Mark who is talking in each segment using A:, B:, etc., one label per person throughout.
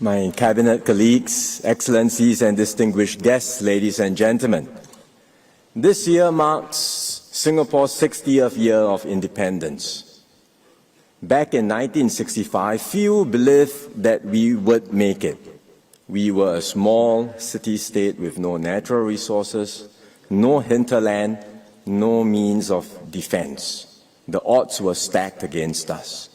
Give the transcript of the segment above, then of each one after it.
A: My Cabinet colleagues, Excellencies and distinguished guests, ladies and gentlemen. This year marks Singapore's 60th year of independence. Back in 1965, few believed that we would make it. We were a small city-state with no natural resources, no hinterland, no means of defense. The odds were stacked against us.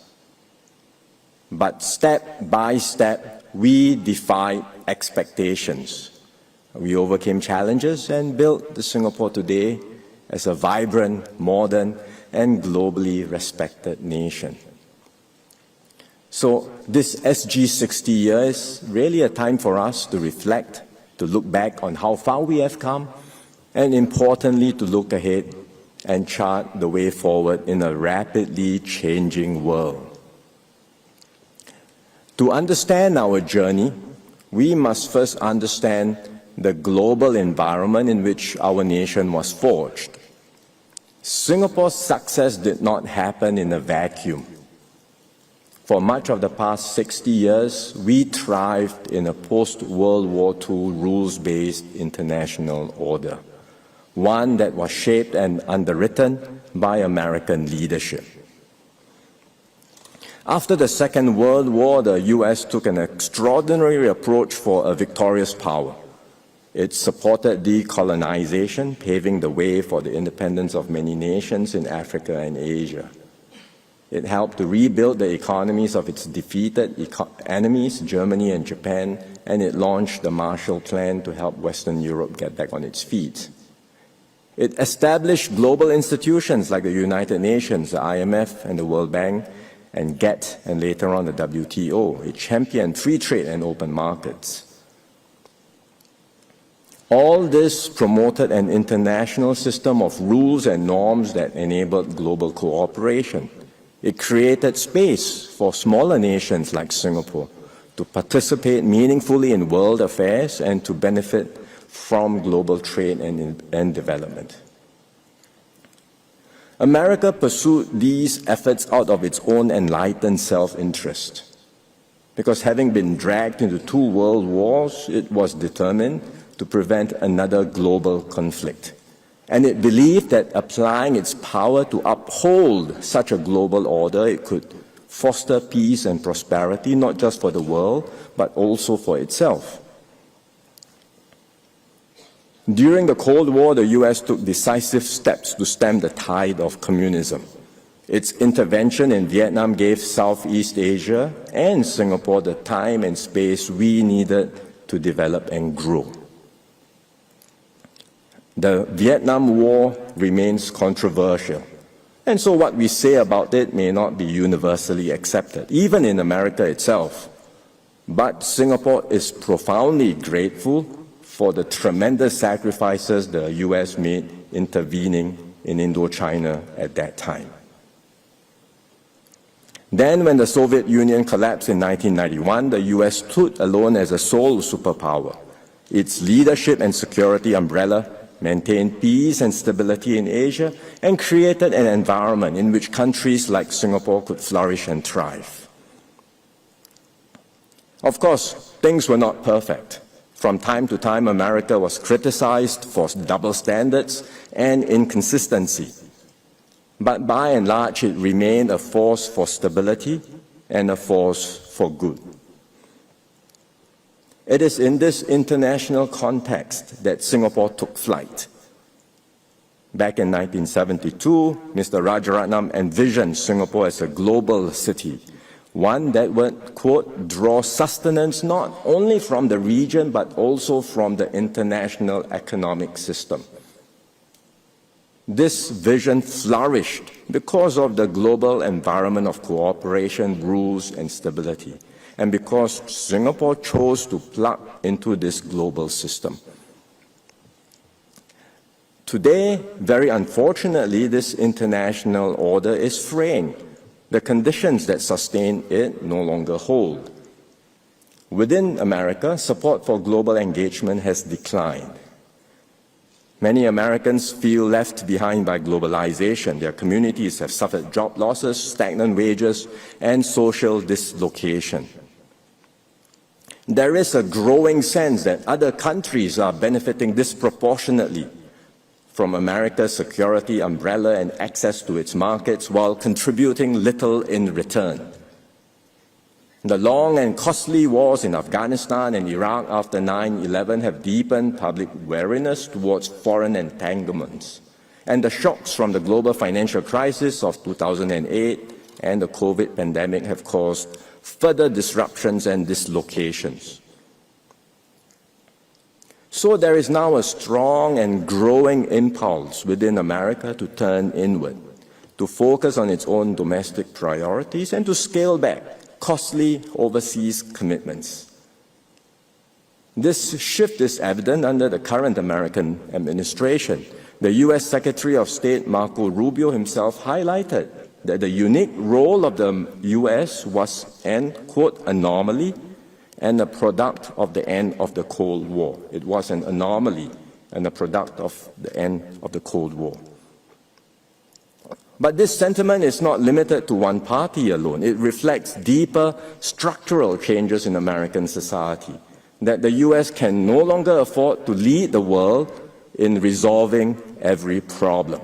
A: But step by step, we defied expectations. We overcame challenges and built the Singapore today as a vibrant, modern, and globally respected nation. So this SG 60 years is really a time for us to reflect, to look back on how far we have come, and importantly, to look ahead and chart the way forward in a rapidly changing world. To understand our journey, we must first understand the global environment in which our nation was forged. Singapore's success did not happen in a vacuum. For much of the past 60 years, we thrived in a post-World War II rules-based international order, one that was shaped and underwritten by American leadership. After the Second World War, the U.S. took an extraordinary approach for a victorious power. It supported decolonization, paving the way for the independence of many nations in Africa and Asia. It helped to rebuild the economies of its defeated enemies, Germany and Japan, and it launched the Marshall Plan to help Western Europe get back on its feet. It established global institutions like the United Nations, the IMF, and the World Bank, and GET, and later on the WTO. It championed free trade and open markets. All this promoted an international system of rules and norms that enabled global cooperation. It created space for smaller nations like Singapore to participate meaningfully in world affairs and to benefit from global trade and development. America pursued these efforts out of its own enlightened self-interest. Because having been dragged into 2 world wars, it was determined to prevent another global conflict. And it believed that applying its power to uphold such a global order, it could foster peace and prosperity, not just for the world, but also for itself. During the Cold War, the U.S. took decisive steps to stem the tide of communism. Its intervention in Vietnam gave Southeast Asia and Singapore the time and space we needed to develop and grow. The Vietnam War remains controversial, and so what we say about it may not be universally accepted, even in America itself. But Singapore is profoundly grateful for the tremendous sacrifices the U.S. made intervening in Indochina at that time. Then, when the Soviet Union collapsed in 1991, the U.S. stood alone as a sole superpower. Its leadership and security umbrella maintained peace and stability in Asia and created an environment in which countries like Singapore could flourish and thrive. Of course, things were not perfect. From time to time, America was criticized for double standards and inconsistency. But by and large, it remained a force for stability and a force for good. It is in this international context that Singapore took flight. Back in 1972, Mr. Rajaratnam envisioned Singapore as a global city, one that would, quote, draw sustenance not only from the region but also from the international economic system. This vision flourished because of the global environment of cooperation, rules, and stability, and because Singapore chose to plug into this global system. Today, very unfortunately, this international order is fraying. The conditions that sustain it no longer hold. Within America, support for global engagement has declined. Many Americans feel left behind by globalization. Their communities have suffered job losses, stagnant wages, and social dislocation. There is a growing sense that other countries are benefiting disproportionately from America's security umbrella and access to its markets while contributing little in return. The long and costly wars in Afghanistan and Iraq after 9/11 have deepened public wariness towards foreign entanglements. And the shocks from the global financial crisis of 2008 and the COVID pandemic have caused further disruptions and dislocations. So there is now a strong and growing impulse within America to turn inward, to focus on its own domestic priorities and to scale back costly overseas commitments. This shift is evident under the current American administration. The U.S. Secretary of State Marco Rubio himself highlighted that the unique role of the U.S. was an, quote, anomaly and a product of the end of the Cold War. It was an anomaly and a product of the end of the Cold War. But this sentiment is not limited to one party alone. It reflects deeper structural changes in American society, that the U.S. can no longer afford to lead the world in resolving every problem,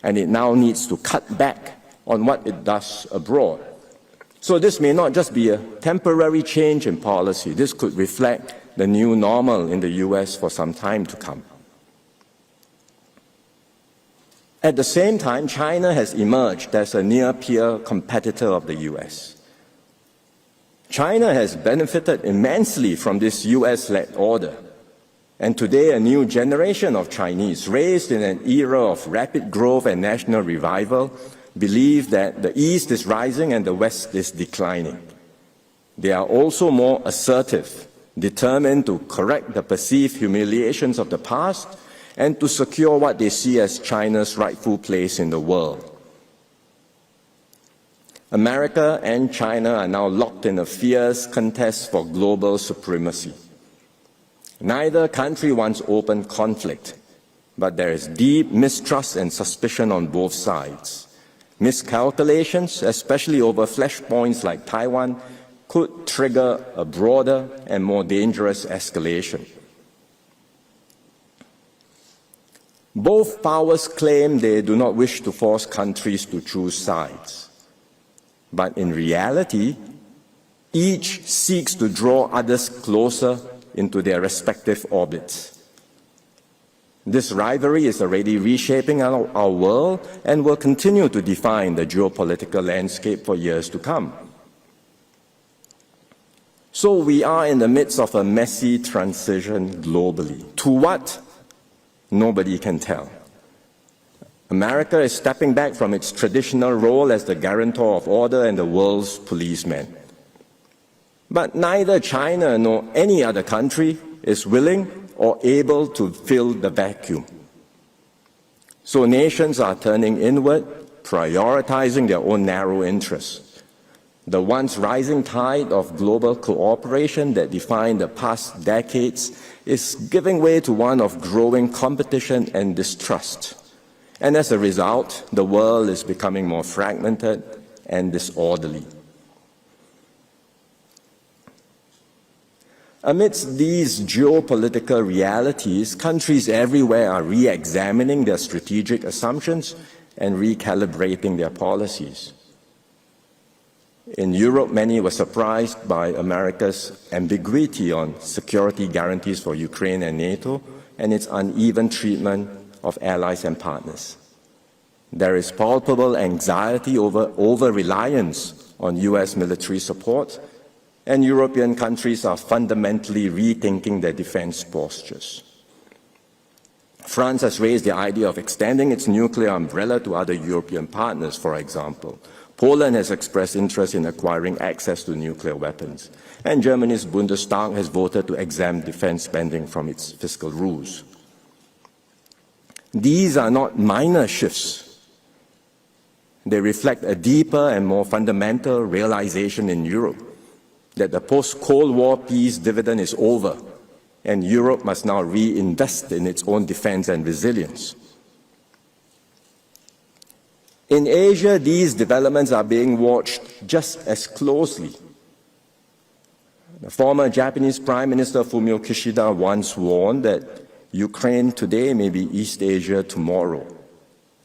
A: and it now needs to cut back on what it does abroad. So this may not just be a temporary change in policy. This could reflect the new normal in the U.S. for some time to come. At the same time, China has emerged as a near-peer competitor of the U.S. China has benefited immensely from this U.S.-led order. And today, a new generation of Chinese, raised in an era of rapid growth and national revival, believe that the East is rising and the West is declining. They are also more assertive, determined to correct the perceived humiliations of the past and to secure what they see as China's rightful place in the world. America and China are now locked in a fierce contest for global supremacy. Neither country wants open conflict, but there is deep mistrust and suspicion on both sides. Miscalculations, especially over flashpoints like Taiwan, could trigger a broader and more dangerous escalation. Both powers claim they do not wish to force countries to choose sides. But in reality, each seeks to draw others closer into their respective orbits. This rivalry is already reshaping our world and will continue to define the geopolitical landscape for years to come. So we are in the midst of a messy transition globally. To what? Nobody can tell. America is stepping back from its traditional role as the guarantor of order and the world's policeman. But neither China nor any other country is willing or able to fill the vacuum. So nations are turning inward, prioritizing their own narrow interests. The once rising tide of global cooperation that defined the past decades is giving way to one of growing competition and distrust. And as a result, the world is becoming more fragmented and disorderly. Amidst these geopolitical realities, countries everywhere are re-examining their strategic assumptions and recalibrating their policies. In Europe, many were surprised by America's ambiguity on security guarantees for Ukraine and NATO and its uneven treatment of allies and partners. There is palpable anxiety over reliance on U.S. military support, and European countries are fundamentally rethinking their defense postures. France has raised the idea of extending its nuclear umbrella to other European partners, for example. Poland has expressed interest in acquiring access to nuclear weapons, and Germany's Bundestag has voted to exempt defense spending from its fiscal rules. These are not minor shifts. They reflect a deeper and more fundamental realization in Europe that the post-Cold War peace dividend is over, and Europe must now reinvest in its own defense and resilience. In Asia, these developments are being watched just as closely. The former Japanese Prime Minister Fumio Kishida once warned that Ukraine today may be East Asia tomorrow.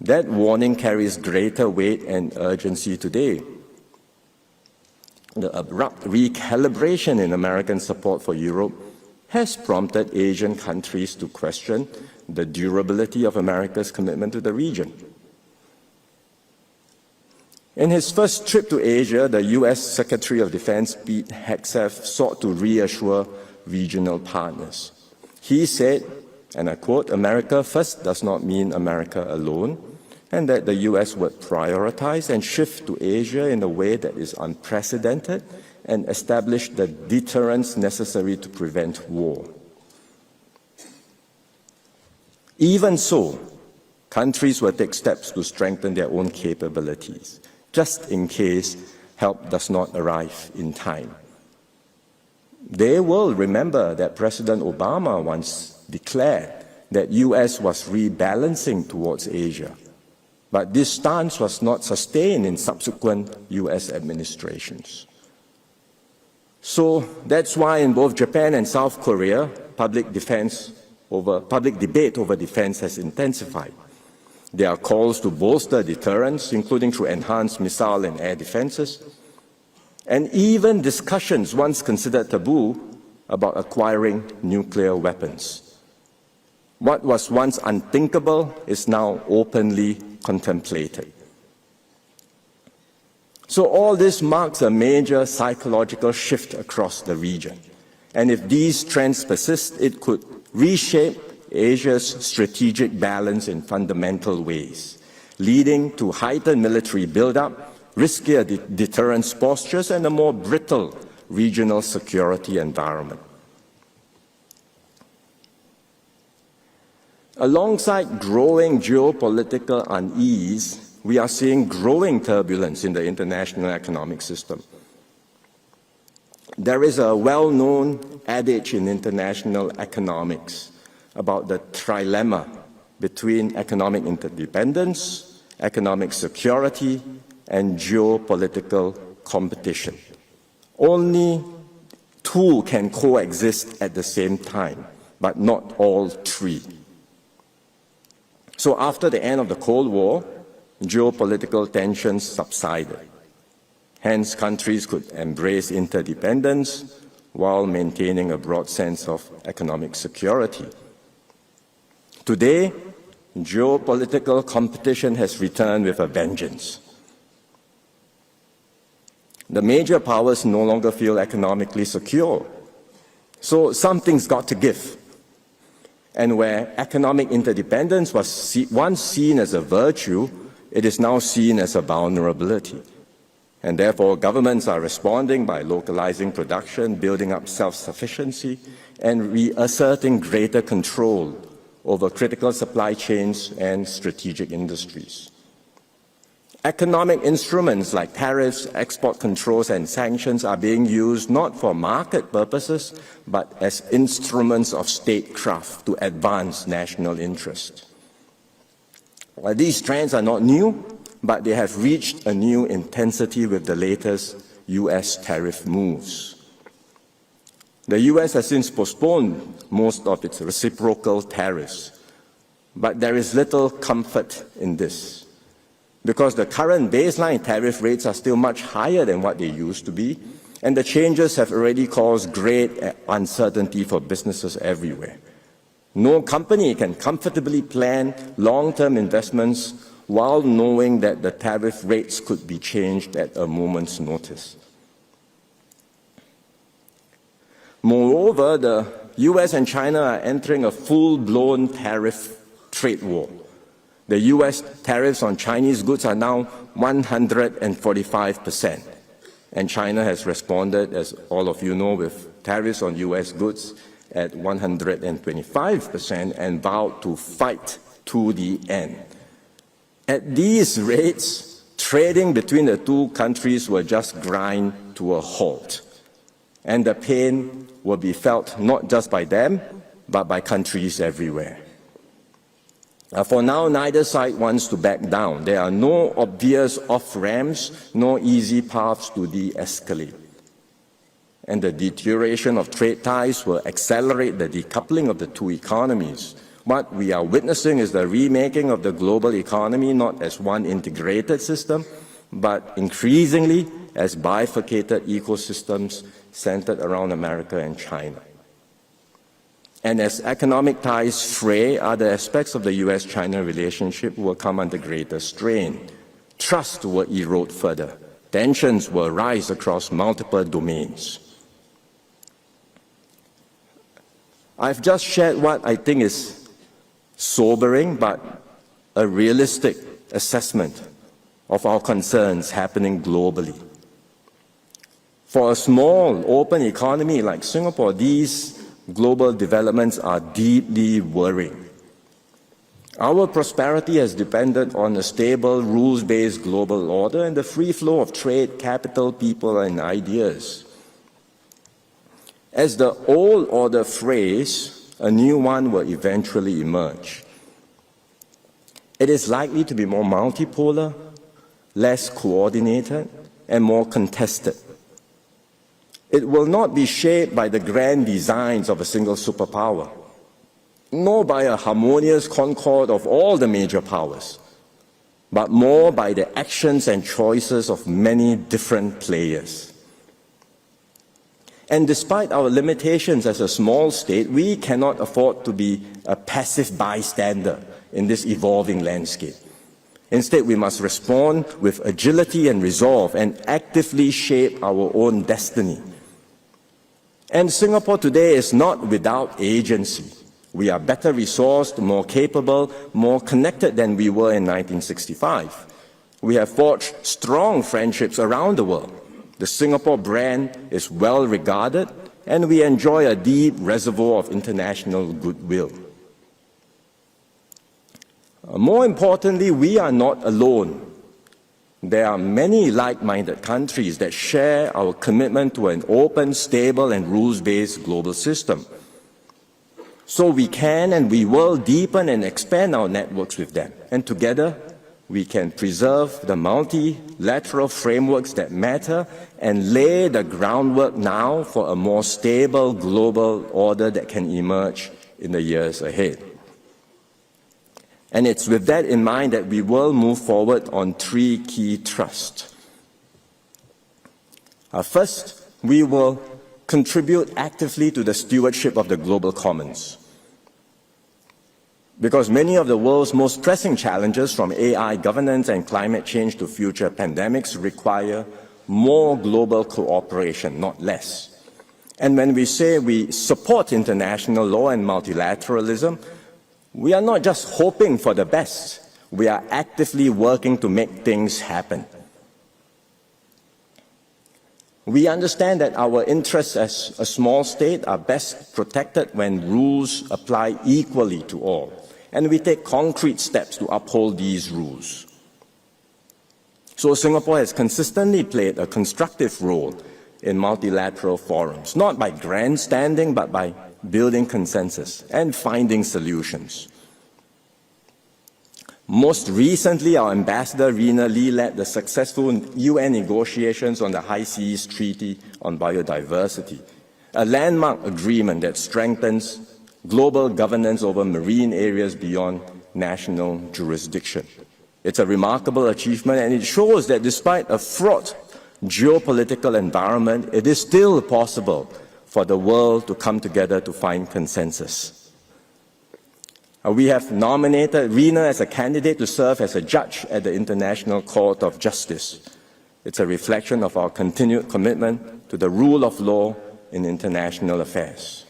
A: That warning carries greater weight and urgency today. The abrupt recalibration in American support for Europe has prompted Asian countries to question the durability of America's commitment to the region. In his first trip to Asia, the U.S. Secretary of Defense Pete Hegseth sought to reassure regional partners. He said, and I quote, "America first does not mean America alone," and that the U.S. would prioritize and shift to Asia in a way that is unprecedented and establish the deterrence necessary to prevent war. Even so, countries will take steps to strengthen their own capabilities, just in case help does not arrive in time. They will remember that President Obama once declared that U.S. was rebalancing towards Asia, but this stance was not sustained in subsequent U.S. administrations. So that's why in both Japan and South Korea, public debate over defense has intensified. There are calls to bolster deterrence, including through enhanced missile and air defenses, and even discussions once considered taboo about acquiring nuclear weapons. What was once unthinkable is now openly contemplated. So all this marks a major psychological shift across the region. And if these trends persist, it could reshape Asia's strategic balance in fundamental ways, leading to heightened military buildup, riskier deterrence postures, and a more brittle regional security environment. Alongside growing geopolitical unease, we are seeing growing turbulence in the international economic system. There is a well-known adage in international economics about the trilemma between economic interdependence, economic security, and geopolitical competition. Only two can coexist at the same time, but not all three. So after the end of the Cold War, geopolitical tensions subsided. Hence, countries could embrace interdependence while maintaining a broad sense of economic security. Today, geopolitical competition has returned with a vengeance. The major powers no longer feel economically secure. So something's got to give. And where economic interdependence was once seen as a virtue, it is now seen as a vulnerability. And therefore, governments are responding by localizing production, building up self-sufficiency, and reasserting greater control over critical supply chains and strategic industries. Economic instruments like tariffs, export controls, and sanctions are being used not for market purposes, but as instruments of statecraft to advance national interest. Well, these trends are not new, but they have reached a new intensity with the latest U.S. tariff moves. The U.S. has since postponed most of its reciprocal tariffs, but there is little comfort in this, because the current baseline tariff rates are still much higher than what they used to be, and the changes have already caused great uncertainty for businesses everywhere. No company can comfortably plan long-term investments while knowing that the tariff rates could be changed at a moment's notice. Moreover, the U.S. and China are entering a full-blown tariff trade war. The U.S. tariffs on Chinese goods are now 145%, and China has responded, as all of you know, with tariffs on U.S. goods at 125% and vowed to fight to the end. At these rates, trading between the two countries will just grind to a halt, and the pain will be felt not just by them, but by countries everywhere. For now, neither side wants to back down. There are no obvious off-ramps, no easy paths to de-escalate. and the deterioration of trade ties will accelerate the decoupling of the two economies. What we are witnessing is the remaking of the global economy not as one integrated system, but increasingly as bifurcated ecosystems centered around America and China. And as economic ties fray, other aspects of the US-China relationship will come under greater strain. Trust will erode further. Tensions will rise across multiple domains. I've just shared what I think is sobering but a realistic assessment of our concerns happening globally. For a small, open economy like Singapore, these global developments are deeply worrying. Our prosperity has depended on a stable, rules-based global order and the free flow of trade, capital, people, and ideas. As the old order frays, a new one will eventually emerge. It is likely to be more multipolar, less coordinated, and more contested. It will not be shaped by the grand designs of a single superpower, nor by a harmonious concord of all the major powers, but more by the actions and choices of many different players. And despite our limitations as a small state, we cannot afford to be a passive bystander in this evolving landscape. Instead, we must respond with agility and resolve and actively shape our own destiny. And Singapore today is not without agency. We are better resourced, more capable, more connected than we were in 1965. We have forged strong friendships around the world. The Singapore brand is well regarded, and we enjoy a deep reservoir of international goodwill. More importantly, we are not alone. There are many like-minded countries that share our commitment to an open, stable, and rules-based global system. So we can and we will deepen and expand our networks with them. And together, we can preserve the multilateral frameworks that matter and lay the groundwork now for a more stable global order that can emerge in the years ahead. And it's with that in mind that we will move forward on three key thrusts. First, we will contribute actively to the stewardship of the global commons. Because many of the world's most pressing challenges, from AI governance and climate change to future pandemics, require more global cooperation, not less. And when we say we support international law and multilateralism, we are not just hoping for the best. We are actively working to make things happen. We understand that our interests as a small state are best protected when rules apply equally to all, and we take concrete steps to uphold these rules. So Singapore has consistently played a constructive role in multilateral forums, not by grandstanding, but by building consensus and finding solutions. Most recently, our Ambassador Rina Lee led the successful UN negotiations on the High Seas Treaty on Biodiversity, a landmark agreement that strengthens global governance over marine areas beyond national jurisdiction. It's a remarkable achievement, and it shows that despite a fraught geopolitical environment, it is still possible for the world to come together to find consensus. We have nominated Rina as a candidate to serve as a judge at the International Court of Justice. It's a reflection of our continued commitment to the rule of law in international affairs.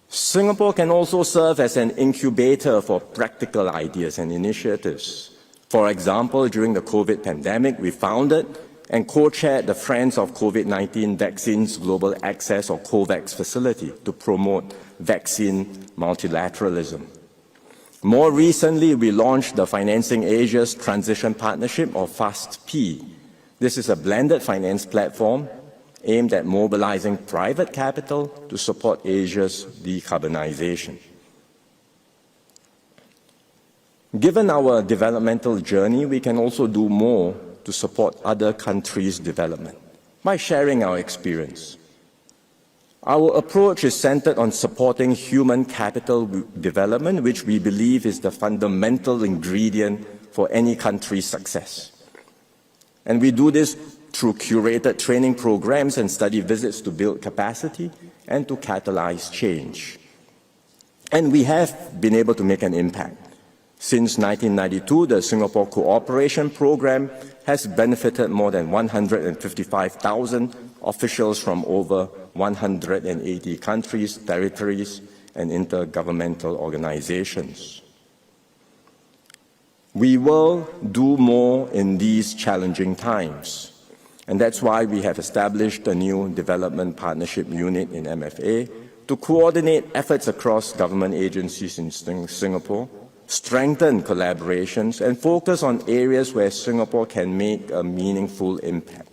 A: Singapore can also serve as an incubator for practical ideas and initiatives. For example, during the COVID pandemic, we founded and co-chaired the Friends of COVID-19 Vaccines Global Access, or COVAX, facility to promote vaccine multilateralism. More recently, we launched the Financing Asia's Transition Partnership, or FAST-P. This is a blended finance platform aimed at mobilizing private capital to support Asia's decarbonization. Given our developmental journey, we can also do more to support other countries' development by sharing our experience. Our approach is centered on supporting human capital development, which we believe is the fundamental ingredient for any country's success. And we do this through curated training programs and study visits to build capacity and to catalyze change. And we have been able to make an impact. Since 1992, the Singapore Cooperation Program has benefited more than 155,000 officials from over 180 countries, territories, and intergovernmental organizations. We will do more in these challenging times, and that's why we have established a new development partnership unit in MFA to coordinate efforts across government agencies in Singapore, strengthen collaborations, and focus on areas where Singapore can make a meaningful impact.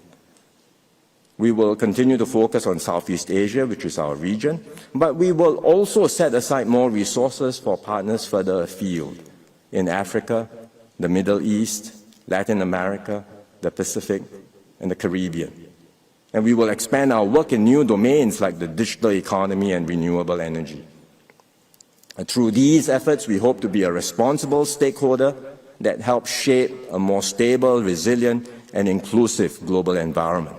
A: We will continue to focus on Southeast Asia, which is our region, but we will also set aside more resources for partners further afield in Africa, the Middle East, Latin America, the Pacific, and the Caribbean. And we will expand our work in new domains like the digital economy and renewable energy. And through these efforts, we hope to be a responsible stakeholder that helps shape a more stable, resilient, and inclusive global environment.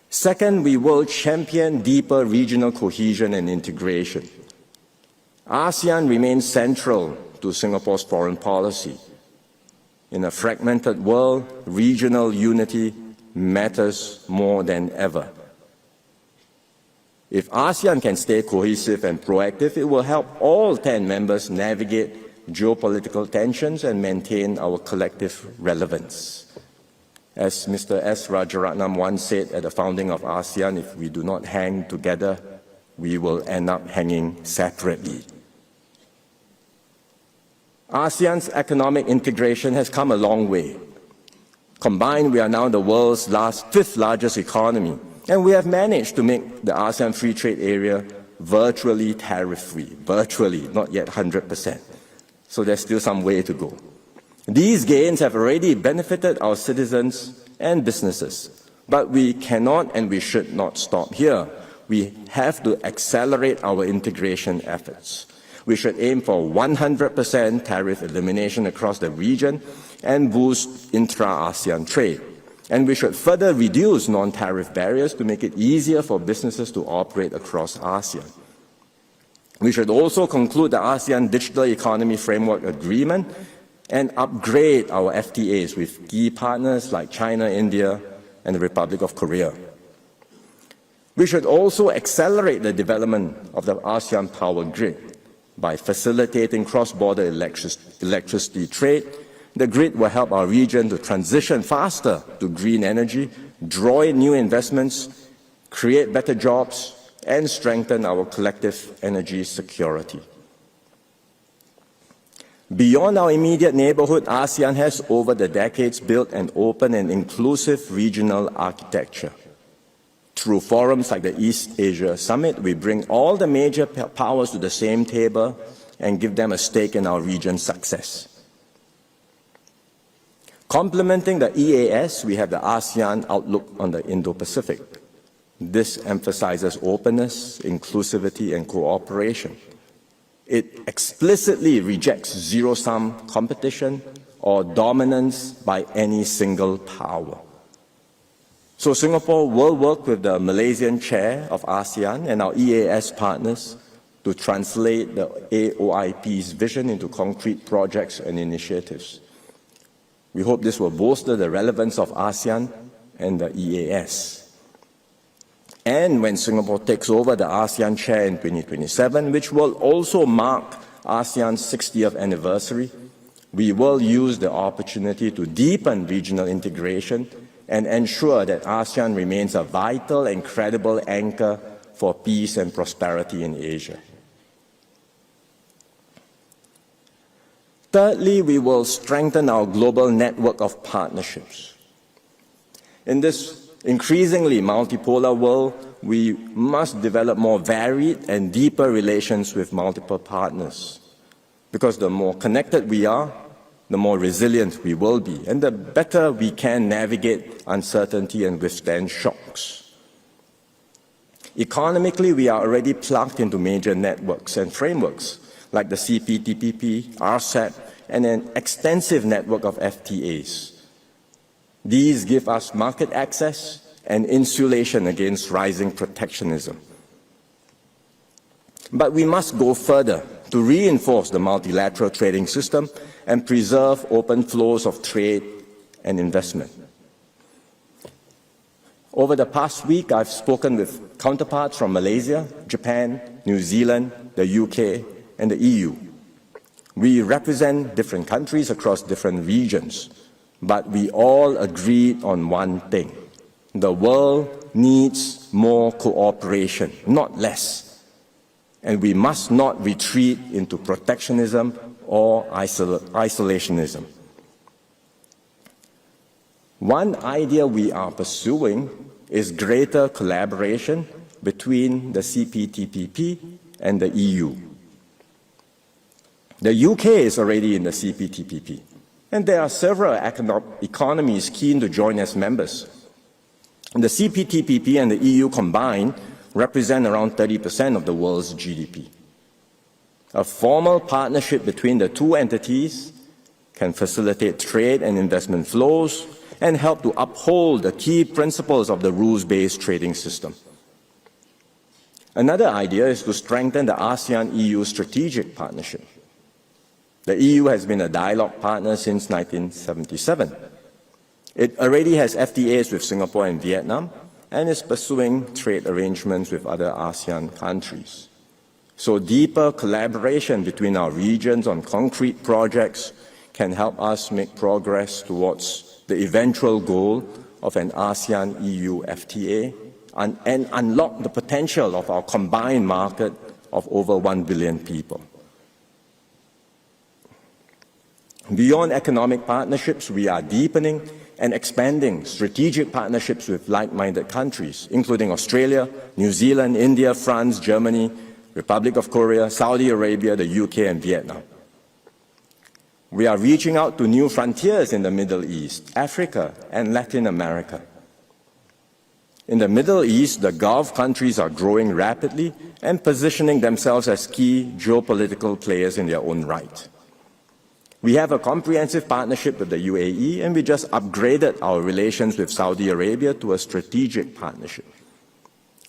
A: Second, we will champion deeper regional cohesion and integration. ASEAN remains central to Singapore's foreign policy. In a fragmented world, regional unity matters more than ever. If ASEAN can stay cohesive and proactive, it will help all 10 members navigate geopolitical tensions and maintain our collective relevance. As Mr. S. Rajaratnam once said at the founding of ASEAN, if we do not hang together, we will end up hanging separately. ASEAN's economic integration has come a long way. Combined, we are now the world's fifth largest economy, and we have managed to make the ASEAN Free Trade Area virtually tariff-free, virtually, not yet 100%. So there's still some way to go. These gains have already benefited our citizens and businesses, but we cannot and we should not stop here. We have to accelerate our integration efforts. We should aim for 100% tariff elimination across the region and boost intra-ASEAN trade. And we should further reduce non-tariff barriers to make it easier for businesses to operate across ASEAN. We should also conclude the ASEAN Digital Economy Framework Agreement and upgrade our FTAs with key partners like China, India, and the Republic of Korea. We should also accelerate the development of the ASEAN power grid by facilitating cross-border electricity trade. The grid will help our region to transition faster to green energy, draw in new investments, create better jobs, and strengthen our collective energy security. Beyond our immediate neighborhood, ASEAN has over the decades built an open and inclusive regional architecture. Through forums like the East Asia Summit, we bring all the major powers to the same table and give them a stake in our region's success. Complementing the EAS, we have the ASEAN Outlook on the Indo-Pacific. This emphasizes openness, inclusivity, and cooperation. It explicitly rejects zero-sum competition or dominance by any single power. So Singapore will work with the Malaysian chair of ASEAN and our EAS partners to translate the AOIP's vision into concrete projects and initiatives. We hope this will bolster the relevance of ASEAN and the EAS. And when Singapore takes over the ASEAN chair in 2027, which will also mark ASEAN's 60th anniversary, we will use the opportunity to deepen regional integration and ensure that ASEAN remains a vital and credible anchor for peace and prosperity in Asia. Thirdly, we will strengthen our global network of partnerships. In this increasingly multipolar world, we must develop more varied and deeper relations with multiple partners. Because the more connected we are, the more resilient we will be, and the better we can navigate uncertainty and withstand shocks. Economically, we are already plugged into major networks and frameworks like the CPTPP, RCEP, and an extensive network of FTAs. These give us market access and insulation against rising protectionism. But we must go further to reinforce the multilateral trading system and preserve open flows of trade and investment. Over the past week, I've spoken with counterparts from Malaysia, Japan, New Zealand, the UK, and the EU. We represent different countries across different regions, but we all agreed on one thing. The world needs more cooperation, not less. And we must not retreat into protectionism or isolationism. One idea we are pursuing is greater collaboration between the CPTPP and the EU. The UK is already in the CPTPP, and there are several economies keen to join as members. The CPTPP and the EU combined represent around 30% of the world's GDP. A formal partnership between the two entities can facilitate trade and investment flows and help to uphold the key principles of the rules-based trading system. Another idea is to strengthen the ASEAN-EU strategic partnership. The EU has been a dialogue partner since 1977. It already has FTAs with Singapore and Vietnam, and is pursuing trade arrangements with other ASEAN countries. So deeper collaboration between our regions on concrete projects can help us make progress towards the eventual goal of an ASEAN-EU FTA and unlock the potential of our combined market of over 1 billion people. Beyond economic partnerships, we are deepening and expanding strategic partnerships with like-minded countries, including Australia, New Zealand, India, France, Germany, Republic of Korea, Saudi Arabia, the UK, and Vietnam. We are reaching out to new frontiers in the Middle East, Africa, and Latin America. In the Middle East, the Gulf countries are growing rapidly and positioning themselves as key geopolitical players in their own right. We have a comprehensive partnership with the UAE, and we just upgraded our relations with Saudi Arabia to a strategic partnership.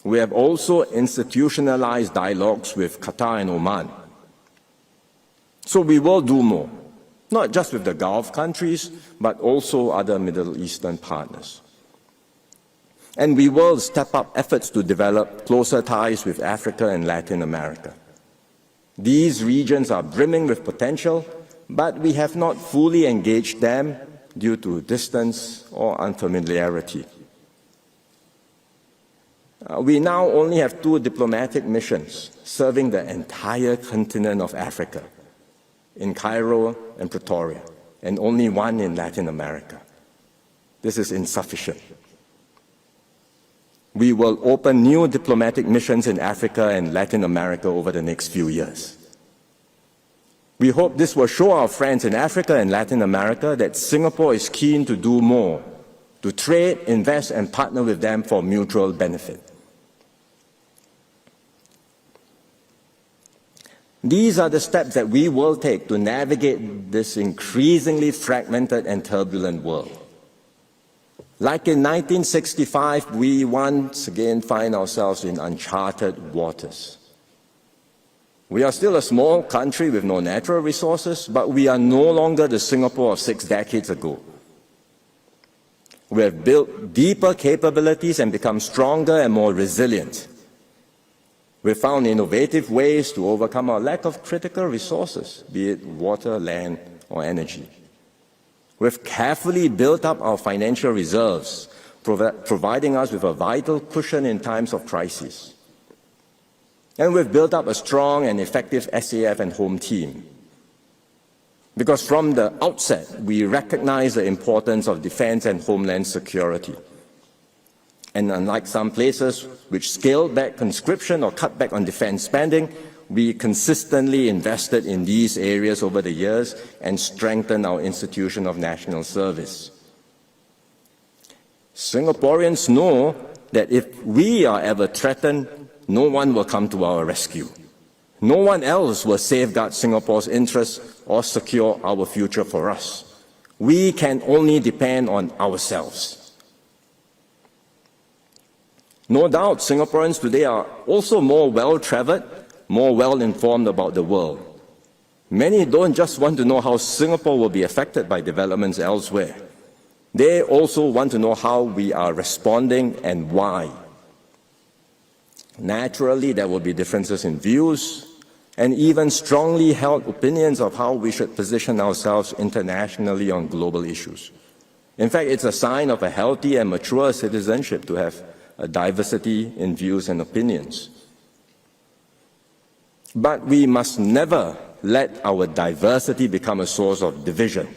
A: We have also institutionalized dialogues with Qatar and Oman. So we will do more, not just with the Gulf countries, but also other Middle Eastern partners. And we will step up efforts to develop closer ties with Africa and Latin America. These regions are brimming with potential, but we have not fully engaged them due to distance or unfamiliarity. We now only have 2 diplomatic missions serving the entire continent of Africa, in Cairo and Pretoria, and only 1 in Latin America. This is insufficient. We will open new diplomatic missions in Africa and Latin America over the next few years. We hope this will show our friends in Africa and Latin America that Singapore is keen to do more, to trade, invest, and partner with them for mutual benefit. These are the steps that we will take to navigate this increasingly fragmented and turbulent world. Like in 1965, we once again find ourselves in uncharted waters. We are still a small country with no natural resources, but we are no longer the Singapore of 6 decades ago. We have built deeper capabilities and become stronger and more resilient. We have found innovative ways to overcome our lack of critical resources, be it water, land, or energy. We have carefully built up our financial reserves, providing us with a vital cushion in times of crisis. And we've built up a strong and effective SAF and home team. Because from the outset, we recognize the importance of defense and homeland security. And unlike some places which scaled back conscription or cut back on defense spending, we consistently invested in these areas over the years and strengthened our institution of national service. Singaporeans know that if we are ever threatened, no one will come to our rescue. No one else will safeguard Singapore's interests or secure our future for us. We can only depend on ourselves. No doubt, Singaporeans today are also more well-traveled, more well-informed about the world. Many don't just want to know how Singapore will be affected by developments elsewhere. They also want to know how we are responding and why. Naturally, there will be differences in views and even strongly held opinions of how we should position ourselves internationally on global issues. In fact, it's a sign of a healthy and mature citizenship to have a diversity in views and opinions. But we must never let our diversity become a source of division.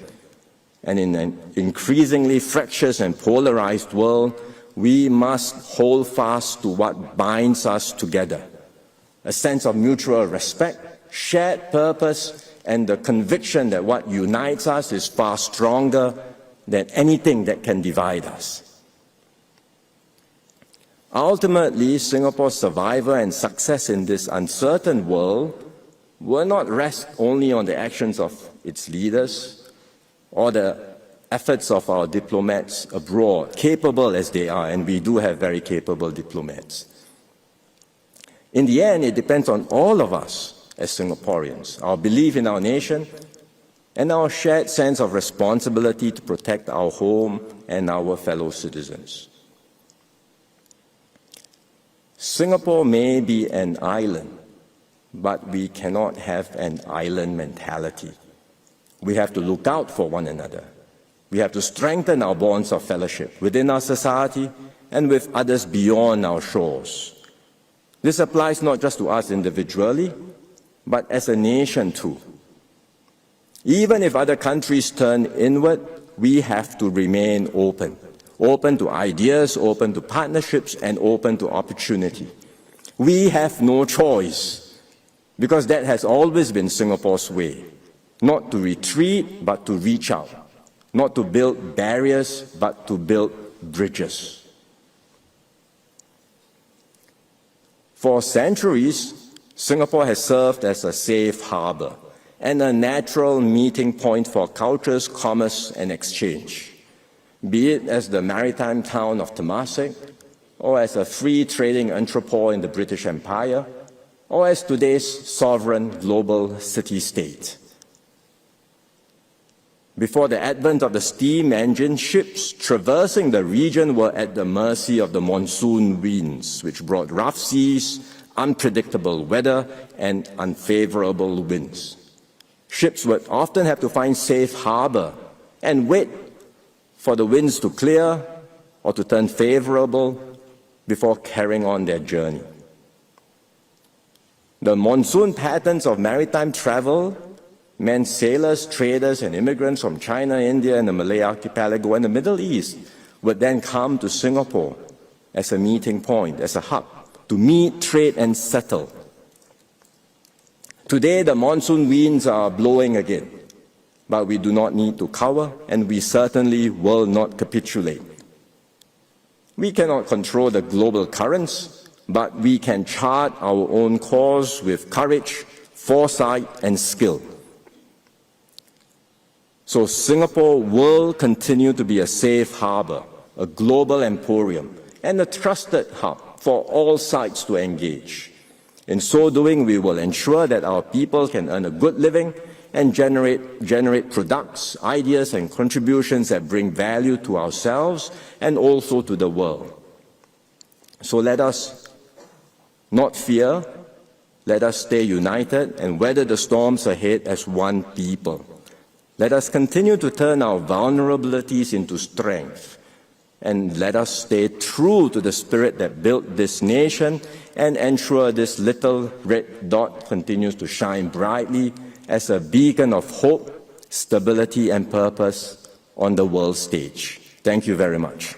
A: And in an increasingly fractious and polarized world, we must hold fast to what binds us together: a sense of mutual respect, shared purpose, and the conviction that what unites us is far stronger than anything that can divide us. Ultimately, Singapore's survival and success in this uncertain world will not rest only on the actions of its leaders or the efforts of our diplomats abroad, capable as they are, and we do have very capable diplomats. In the end, it depends on all of us as Singaporeans, our belief in our nation, and our shared sense of responsibility to protect our home and our fellow citizens. Singapore may be an island, but we cannot have an island mentality. We have to look out for one another. We have to strengthen our bonds of fellowship within our society and with others beyond our shores. This applies not just to us individually, but as a nation too. Even if other countries turn inward, we have to remain open. Open to ideas, open to partnerships, and open to opportunity. We have no choice, because that has always been Singapore's way. Not to retreat, but to reach out. Not to build barriers, but to build bridges. For centuries, Singapore has served as a safe harbor and a natural meeting point for cultures, commerce, and exchange. Be it as the maritime town of Temasek, or as a free trading entrepôt in the British Empire, or as today's sovereign global city-state. Before the advent of the steam engine, ships traversing the region were at the mercy of the monsoon winds, which brought rough seas, unpredictable weather, and unfavorable winds. Ships would often have to find safe harbor and wait for the winds to clear or to turn favorable before carrying on their journey. The monsoon patterns of maritime travel meant sailors, traders, and immigrants from China, India, and the Malay archipelago and the Middle East would then come to Singapore as a meeting point, as a hub, to meet, trade, and settle. Today, the monsoon winds are blowing again. But we do not need to cower, and we certainly will not capitulate. We cannot control the global currents, but we can chart our own course with courage, foresight, and skill. So Singapore will continue to be a safe harbor, a global emporium, and a trusted hub for all sides to engage. In so doing, we will ensure that our people can earn a good living and generate products, ideas, and contributions that bring value to ourselves and also to the world. So let us not fear, let us stay united and weather the storms ahead as one people. Let us continue to turn our vulnerabilities into strength, and let us stay true to the spirit that built this nation and ensure this little red dot continues to shine brightly as a beacon of hope, stability, and purpose on the world stage. Thank you very much.